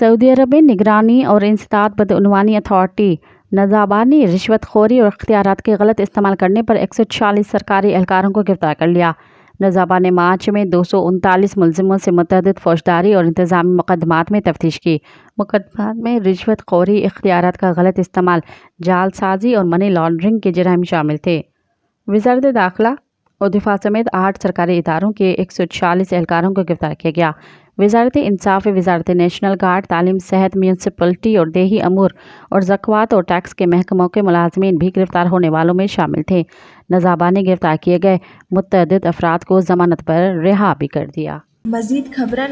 سعودی عرب میں نگرانی اور انسداد بدعنوانی اتھارٹی نزابا نے رشوت خوری اور اختیارات کے غلط استعمال کرنے پر 146 سرکاری اہلکاروں کو گرفتار کر لیا۔ نزابا نے مارچ میں 239 ملزموں سے متعدد فوجداری اور انتظامی مقدمات میں تفتیش کی۔ مقدمات میں رشوت خوری، اختیارات کا غلط استعمال، جعل سازی اور منی لانڈرنگ کے جرائم شامل تھے۔ وزارت داخلہ اور دفاع سمیت 8 سرکاری اداروں کے 146 اہلکاروں کو گرفتار کیا گیا۔ وزارت انصاف، وزارت نیشنل گارڈ، تعلیم، صحت، میونسپلٹی اور دیہی امور اور زکوٰۃ اور ٹیکس کے محکموں کے ملازمین بھی گرفتار ہونے والوں میں شامل تھے۔ نزابا نے گرفتار کیے گئے متعدد افراد کو ضمانت پر رہا بھی کر دیا۔ مزید خبرن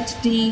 HD।